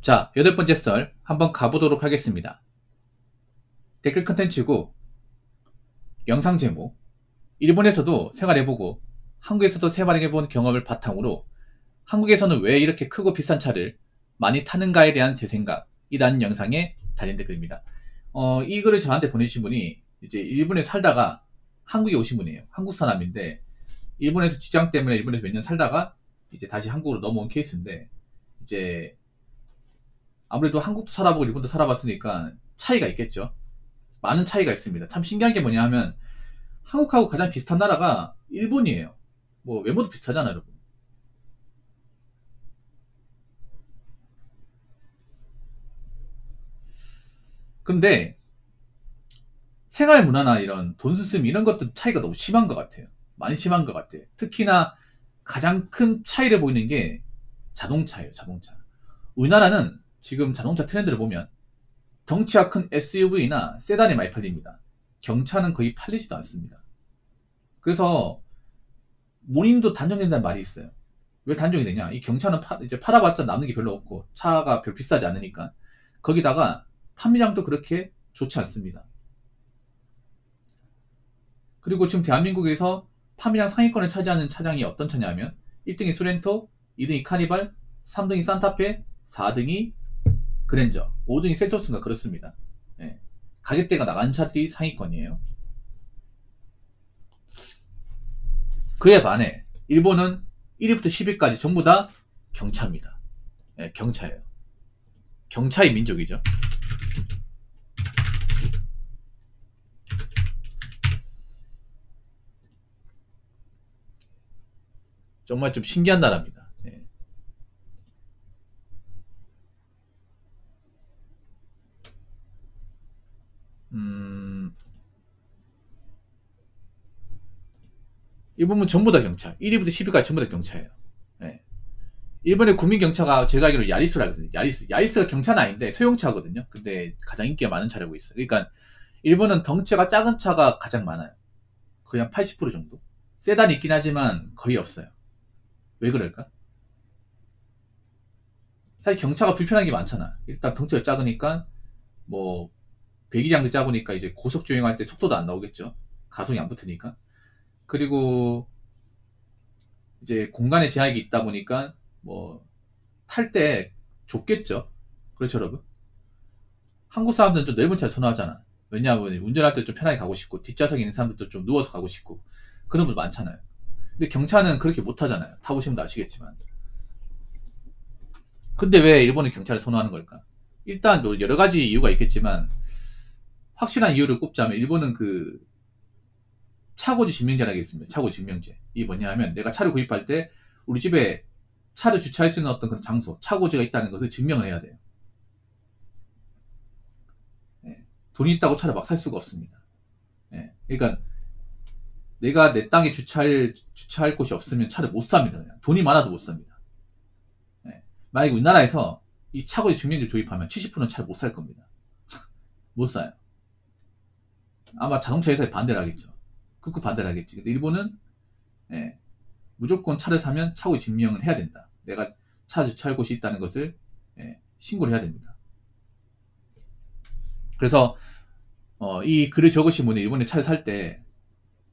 자, 8번째 썰 한번 가보도록 하겠습니다. 댓글 컨텐츠고 영상 제목, 일본에서도 생활해보고 한국에서도 생활해본 경험을 바탕으로 한국에서는 왜 이렇게 크고 비싼 차를 많이 타는가에 대한 제 생각이라는 영상에 달린 댓글입니다. 이 글을 저한테 보내주신 분이 이제 일본에 살다가 한국에 오신 분이에요. 한국 사람인데 일본에서 직장 때문에 일본에서 몇 년 살다가 이제 다시 한국으로 넘어온 케이스인데, 이제 아무래도 한국도 살아보고 일본도 살아봤으니까 차이가 있겠죠. 많은 차이가 있습니다. 참 신기한 게 뭐냐 하면 한국하고 가장 비슷한 나라가 일본이에요. 뭐 외모도 비슷하잖아요, 여러분. 근데 생활 문화나 이런 돈 쓰임 이런 것들 차이가 너무 심한 것 같아요. 많이 심한 것 같아요. 특히나 가장 큰 차이를 보이는 게 자동차예요, 자동차. 우리나라는 지금 자동차 트렌드를 보면 덩치가 큰 SUV나 세단이 많이 팔립니다. 경차는 거의 팔리지도 않습니다. 그래서 모닝도 단종된다는 말이 있어요. 왜 단종이 되냐? 이 경차는 이제 팔아봤자 남는 게 별로 없고 차가 별 비싸지 않으니까. 거기다가 판매량도 그렇게 좋지 않습니다. 그리고 지금 대한민국에서 판매량 상위권을 차지하는 차량이 어떤 차냐면 1등이 소렌토, 2등이 카니발, 3등이 산타페, 4등이 그랜저, 5등이 셀토스인가 그렇습니다. 예. 가격대가 나간 차들이 상위권이에요. 그에 반해 일본은 1위부터 10위까지 전부 다 경차입니다. 예, 경차예요. 경차의 민족이죠. 정말 좀 신기한 나라입니다. 예. 일본은 전부 다 경차. 1위부터 10위까지 전부 다 경차예요. 예. 일본의 국민 경차가 제가 알기로 야리스라 하거든요. 야리스가 경차는 아닌데 소형차거든요. 근데 가장 인기가 많은 차라고 있어요. 그러니까 일본은 덩치가 작은 차가 가장 많아요. 거의 한 80% 정도. 세단이 있긴 하지만 거의 없어요. 왜 그럴까? 사실 경차가 불편한 게 많잖아. 일단 덩치가 작으니까 뭐 배기량도 작으니까 이제 고속 주행할 때 속도도 안 나오겠죠. 가속이 안 붙으니까. 그리고 이제 공간에 제약이 있다 보니까 뭐 탈 때 좁겠죠. 그렇죠, 여러분? 한국 사람들은 좀 넓은 차를 선호하잖아. 왜냐하면 운전할 때 좀 편하게 가고 싶고 뒷좌석에 있는 사람들도 좀 누워서 가고 싶고 그런 분들 많잖아요. 근데 경차는 그렇게 못 하잖아요. 타보시면 아시겠지만. 근데 왜 일본은 경차를 선호하는 걸까? 일단 뭐 여러 가지 이유가 있겠지만 확실한 이유를 꼽자면 일본은 그 차고지 증명제라는 게 있습니다. 차고지 증명제. 이게 뭐냐 하면 내가 차를 구입할 때 우리 집에 차를 주차할 수 있는 어떤 그런 장소, 차고지가 있다는 것을 증명을 해야 돼요. 예. 돈이 있다고 차를 막 살 수가 없습니다. 예. 그러니까 내가 내 땅에 주차할 곳이 없으면 차를 못 삽니다. 그냥. 돈이 많아도 못 삽니다. 예. 만약에 우리나라에서 이 차고지 증명제 도입하면 70%는 차를 못 살 겁니다. 못 사요. 아마 자동차 회사에 반대를 하겠죠. 극구 반대를 하겠지. 근데 일본은 예, 무조건 차를 사면 차고지 증명을 해야 된다. 내가 차 주차할 곳이 있다는 것을 예, 신고를 해야 됩니다. 그래서 이 글을 적으신 분이 일본에 차를 살 때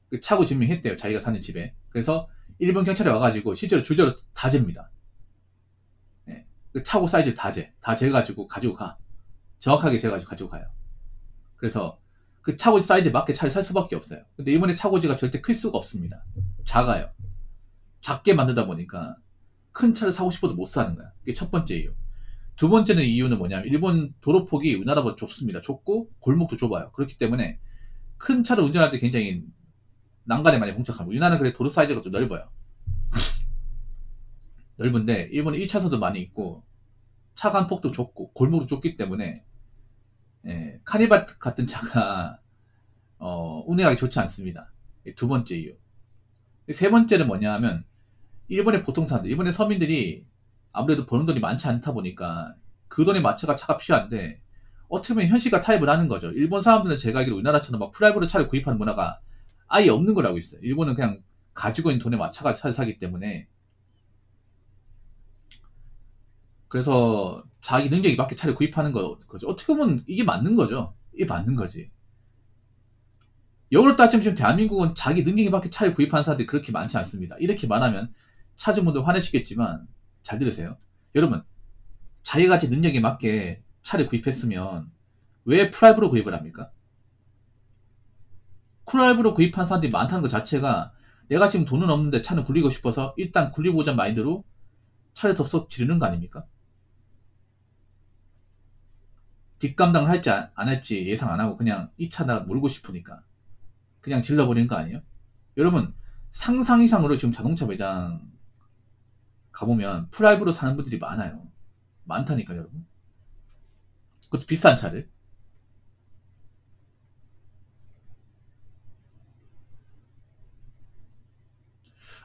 그 차고 증명했대요. 자기가 사는 집에. 그래서 일본 경찰에 와가지고 실제로 주저로 다 잽니다. 예, 그 차고 사이즈 다 재가지고 가지고 가. 정확하게 재가지고 가지고 가요. 그래서 그 차고지 사이즈에 맞게 차를 살 수밖에 없어요. 근데 일본의 차고지가 절대 클 수가 없습니다. 작아요. 작게 만들다 보니까 큰 차를 사고 싶어도 못 사는 거야. 그게 첫 번째 이유. 두 번째는 이유는 뭐냐면 일본 도로폭이 우리나라보다 좁습니다. 좁고 골목도 좁아요. 그렇기 때문에 큰 차를 운전할 때 굉장히 난간에 많이 봉착합니다. 우리나라는 그래 도로 사이즈가 좀 넓어요. 넓은데 일본은 1차선도 많이 있고 차간 폭도 좁고 골목도 좁기 때문에 예, 카니발 같은 차가 운행하기 좋지 않습니다. 두 번째 이유. 세 번째는 뭐냐 하면 일본의 보통 사람들, 일본의 서민들이 아무래도 버는 돈이 많지 않다 보니까 그 돈에 맞춰가 차가 필요한데 어떻게 보면 현실과 타협을 하는 거죠. 일본 사람들은 제가 알기로 우리나라처럼 막 프라이브로 차를 구입하는 문화가 아예 없는 거라고 있어요. 일본은 그냥 가지고 있는 돈에 맞춰가 차를 사기 때문에 그래서 자기 능력에 맞게 차를 구입하는 거죠. 어떻게 보면 이게 맞는 거죠. 이게 맞는 거지. 역으로 따지면 지금 대한민국은 자기 능력에 맞게 차를 구입하는 사람들이 그렇게 많지 않습니다. 이렇게 말하면 차주분들 화내시겠지만 잘 들으세요. 여러분, 자기가 제 능력에 맞게 차를 구입했으면 왜 풀할부로 구입을 합니까? 풀할부로 구입한 사람들이 많다는 것 자체가 내가 지금 돈은 없는데 차는 굴리고 싶어서 일단 굴리고자 마인드로 차를 덥석 지르는 거 아닙니까? 뒷감당을 할지 안 할지 예상 안 하고 그냥 이 차 나 몰고 싶으니까 그냥 질러버리는 거 아니에요? 여러분, 상상 이상으로 지금 자동차 매장 가보면 풀할부로 사는 분들이 많아요. 많다니까요, 여러분. 그것도 비싼 차를.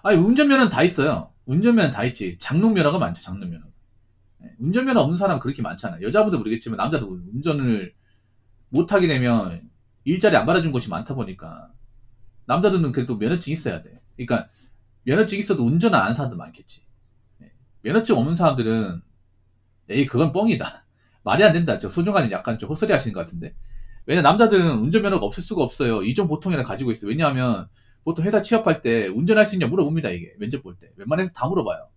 아니, 운전면허는 다 있어요. 운전면허는 다 있지. 장롱면허가 많죠, 장롱면허. 운전면허 없는 사람은 그렇게 많잖아. 여자분도 모르겠지만 남자도 운전을 못하게 되면 일자리 안 받아준 곳이 많다 보니까 남자들은 그래도 면허증 있어야 돼. 그러니까 면허증 있어도 운전을 안 하는 사람도 많겠지. 면허증 없는 사람들은 에이 그건 뻥이다. 말이 안 된다. 저 소중하님 약간 좀 헛소리 하시는 것 같은데. 왜냐 남자들은 운전면허가 없을 수가 없어요. 이종 보통이나 가지고 있어요. 왜냐하면 보통 회사 취업할 때 운전할 수 있냐 물어봅니다. 이게 면접 볼 때. 웬만해서 다 물어봐요.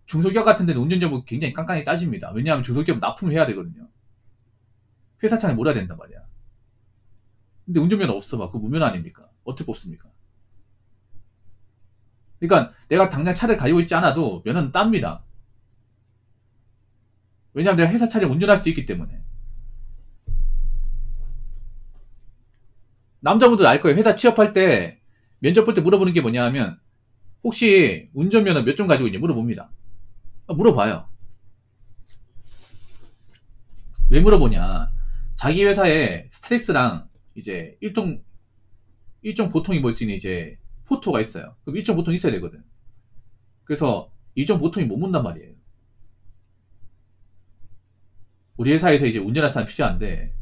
중소기업 같은 데는 운전 여부 굉장히 깐깐히 따집니다. 왜냐하면 중소기업 납품을 해야 되거든요. 회사 차를 몰아야 된단 말이야. 근데 운전면허 없어 봐. 그거 무면허 아닙니까? 어떻게 뽑습니까? 그러니까 내가 당장 차를 가지고 있지 않아도 면허는 땁니다. 왜냐하면 내가 회사 차를 운전할 수 있기 때문에. 남자분들 알 거예요. 회사 취업할 때 면접 볼 때 물어보는 게 뭐냐 하면 혹시 운전면허 몇 종 가지고 있냐 물어봅니다. 물어봐요. 왜 물어보냐. 자기 회사에 스트레스랑 이제 일종 보통이 뭘 수 있는 이제 포토가 있어요. 그럼 일종 보통이 있어야 되거든. 그래서 이종 보통이 못 문단 말이에요. 우리 회사에서 이제 운전할 사람 필요한데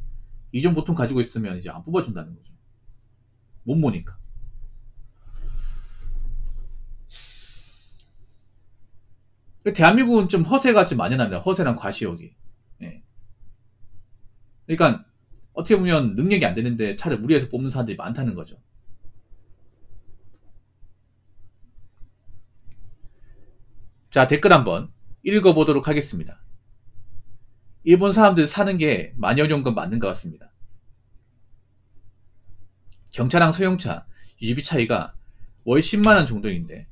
이종 보통 가지고 있으면 이제 안 뽑아준다는 거죠. 못 모니까. 대한민국은 좀 허세가 좀 많이 납니다. 허세랑 과시욕이. 예. 그러니까 어떻게 보면 능력이 안 되는데 차를 무리해서 뽑는 사람들이 많다는 거죠. 자, 댓글 한번 읽어보도록 하겠습니다. 일본 사람들 사는 게 만여년 건 맞는 것 같습니다. 경차랑 소형차 유지비 차이가 월 10만원 정도인데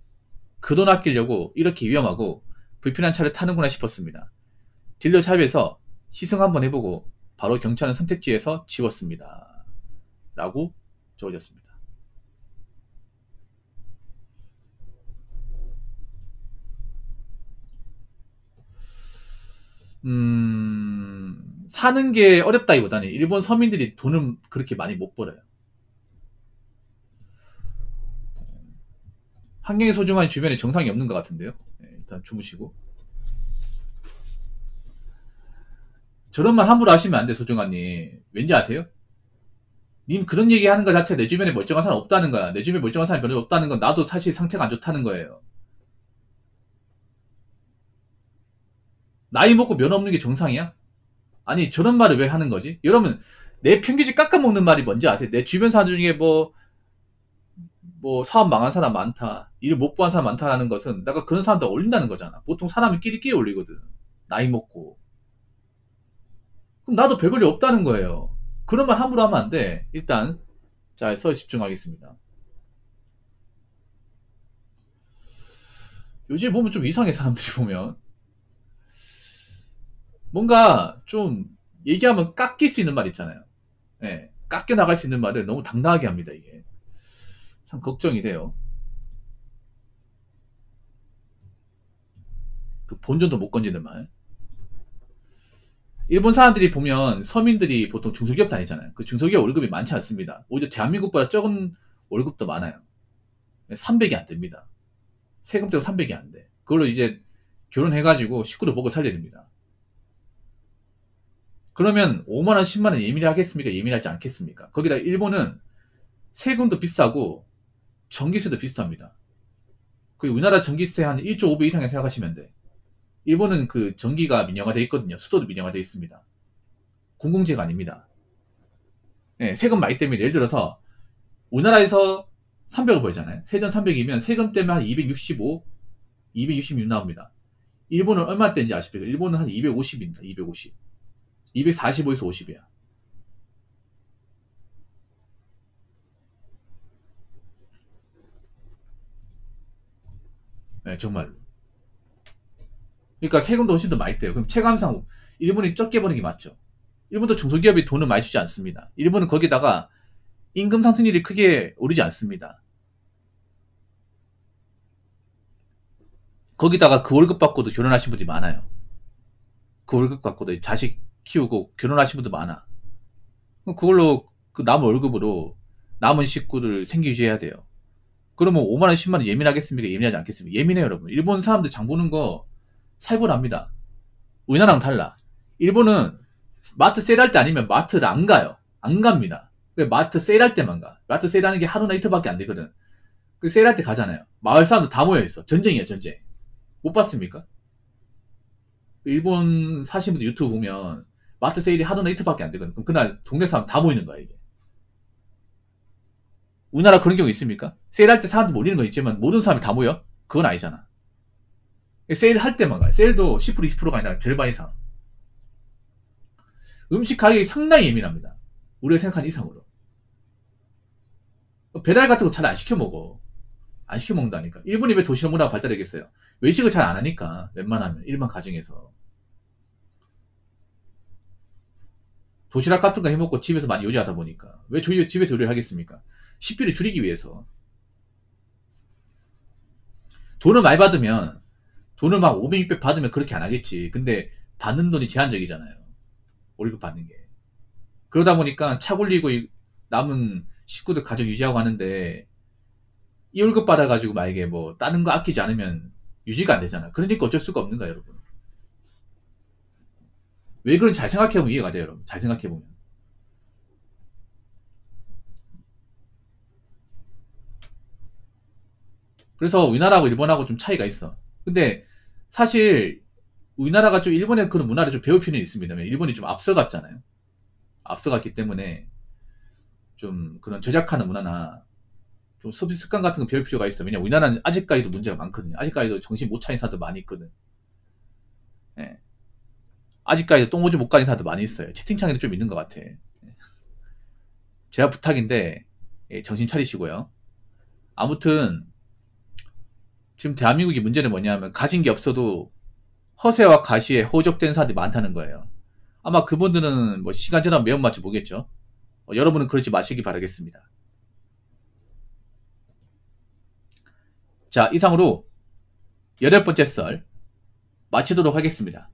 그 돈 아끼려고 이렇게 위험하고 불편한 차를 타는구나 싶었습니다. 딜러샵에서 시승 한번 해보고 바로 경차는 선택지에서 지웠습니다. 라고 적어졌습니다. 사는 게 어렵다기보다는 일본 서민들이 돈은 그렇게 많이 못 벌어요. 환경이 소중한 주변에 정상이 없는 것 같은데요. 네, 일단 주무시고. 저런 말 함부로 하시면 안 돼, 소중하님. 왠지 아세요? 님 그런 얘기 하는 것 자체 내 주변에 멀쩡한 사람 없다는 거야. 내 주변에 멀쩡한 사람이 별로 없다는 건 나도 사실 상태가 안 좋다는 거예요. 나이 먹고 면 없는 게 정상이야? 아니 저런 말을 왜 하는 거지? 여러분 내 평균치 깎아먹는 말이 뭔지 아세요? 내 주변 사람 중에 뭐 사업 망한 사람 많다, 일 못 구한 사람 많다라는 것은 내가 그런 사람들 올린다는 거잖아. 보통 사람이 끼리끼리 올리거든. 나이 먹고. 그럼 나도 별 볼일 없다는 거예요. 그런 말 함부로 하면 안 돼. 일단 자, 서 집중하겠습니다. 요즘 보면 좀 이상해, 사람들이 보면. 뭔가 좀 얘기하면 깎일 수 있는 말 있잖아요. 예, 깎여 나갈 수 있는 말을 너무 당당하게 합니다, 이게. 참 걱정이 돼요. 그 본전도 못 건지는 말. 일본 사람들이 보면 서민들이 보통 중소기업 다니잖아요. 그 중소기업 월급이 많지 않습니다. 오히려 대한민국보다 적은 월급도 많아요. 300이 안 됩니다. 세금 떼고 300이 안 돼. 그걸로 이제 결혼해가지고 식구도 먹고 살려야 됩니다. 그러면 5만원, 10만원 예민하겠습니까? 예민하지 않겠습니까? 거기다 일본은 세금도 비싸고 전기세도 비쌉니다. 거의 우리나라 전기세 한 1.5배 이상에 생각하시면 돼. 일본은 그 전기가 민영화되어 있거든요. 수도도 민영화되어 있습니다. 공공재가 아닙니다. 네, 세금 많이 때문에 예를 들어서 우리나라에서 300을 벌잖아요. 세전 300이면 세금 때문에 한 265, 266 나옵니다. 일본은 얼마 때인지 아십니까? 일본은 한 250입니다. 250. 245에서 50이야. 네, 정말로. 그러니까 세금도 훨씬 더 많이 떼요. 그럼 체감상 일본이 적게 버는 게 맞죠. 일본도 중소기업이 돈을 많이 주지 않습니다. 일본은 거기다가 임금 상승률이 크게 오르지 않습니다. 거기다가 그 월급 받고도 결혼하신 분들이 많아요. 그 월급 갖고도 자식 키우고 결혼하신 분도 많아. 그걸로 그 남은 월급으로 남은 식구를 생계 유지해야 돼요. 그러면 5만원, 10만원 예민하겠습니까? 예민하지 않겠습니까? 예민해요, 여러분. 일본 사람들 장 보는 거 살벌합니다. 우리나라랑 달라. 일본은 마트 세일할 때 아니면 마트를 안 가요. 안 갑니다. 마트 세일할 때만 가. 마트 세일하는 게 하루나 이틀밖에 안 되거든. 그 세일할 때 가잖아요. 마을 사람들 다 모여있어. 전쟁이야, 전쟁. 못 봤습니까? 일본 사신 분들 유튜브 보면 마트 세일이 하루나 이틀밖에 안 되거든. 그럼 그날 동네 사람 다 모이는 거야, 이게. 우리나라 그런 경우 있습니까? 세일할 때 사람들 모이는 건 있지만 모든 사람이 다 모여? 그건 아니잖아. 세일할 때만 가요. 세일도 10% 20%가 아니라 절반 이상. 음식 가격이 상당히 예민합니다. 우리가 생각하는 이상으로. 배달 같은 거 잘 안 시켜 먹어. 안 시켜 먹는다니까. 일본이 왜 도시락 문화가 발달하겠어요? 외식을 잘 안 하니까. 웬만하면 일반 가정에서 도시락 같은 거 해먹고 집에서 많이 요리하다 보니까. 왜 집에서 요리를 하겠습니까? 식비를 줄이기 위해서. 돈을 많이 받으면 돈을 막 500, 600 받으면 그렇게 안 하겠지. 근데 받는 돈이 제한적이잖아요. 월급 받는 게. 그러다 보니까 차 굴리고 남은 식구들 가정 유지하고 하는데 이 월급 받아가지고 만약에 뭐 다른 거 아끼지 않으면 유지가 안 되잖아. 그러니까 어쩔 수가 없는 거야, 여러분. 왜 그런지 잘 생각해보면 이해가 돼요, 여러분. 잘 생각해보면. 그래서 우리나라하고 일본하고 좀 차이가 있어. 근데 사실 우리나라가 좀 일본의 그런 문화를 좀 배울 필요는 있습니다. 일본이 좀 앞서갔잖아요. 앞서갔기 때문에 좀 그런 절약하는 문화나 좀 소비 습관 같은 거 배울 필요가 있어. 왜냐면 우리나라는 아직까지도 문제가 많거든요. 아직까지도 정신 못 차린 사람들 많이 있거든. 예. 아직까지도 똥오줌 못 가린 사람들 많이 있어요. 채팅창에도 좀 있는 것 같아. 제가 부탁인데 정신 차리시고요. 아무튼 지금 대한민국의 문제는 뭐냐면 가진 게 없어도 허세와 가시에 호적된 사람들이 많다는 거예요. 아마 그분들은 뭐 시간 지나면 매운맛을 보겠죠. 여러분은 그러지 마시기 바라겠습니다. 자, 이상으로 8번째 썰 마치도록 하겠습니다.